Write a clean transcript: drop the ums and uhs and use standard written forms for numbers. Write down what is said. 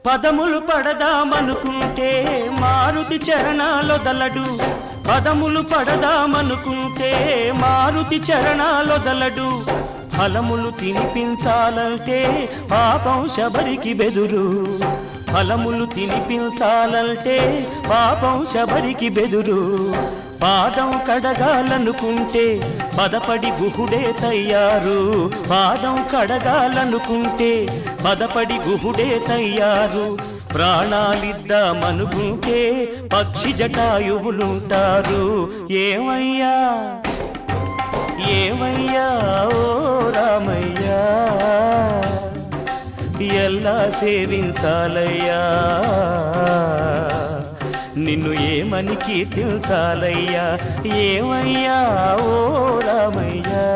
పదములు పడదామనుకుంటే మారుతి చరణాలొదలడు, పదములు పడదామనుకుంటే మారుతి చరణాలొదలడు. ఫలములు తినిపించాలంటే పాపం శబరికి బెదురు, ఫలములు తినిపించాలంటే పాపం శబరికి బెదురు. పాదం కడగాలనుకుంటే పదపడి గుహుడే తయ్యారు, పాదం కడగాలనుకుంటే పదపడి గుహుడే తయ్యారు. ప్రాణాలిద్దామనుకుంటే పక్షి జటాయువులుంటారు. ఏమయ్యా ఏమయ్యా ఓ రామయ్యా, ఎలా సేవించాలయ్యా, నిన్ను ఏమని కీర్తించాలయ్యా. ఏమయ్యా ఓ రామయ్యా.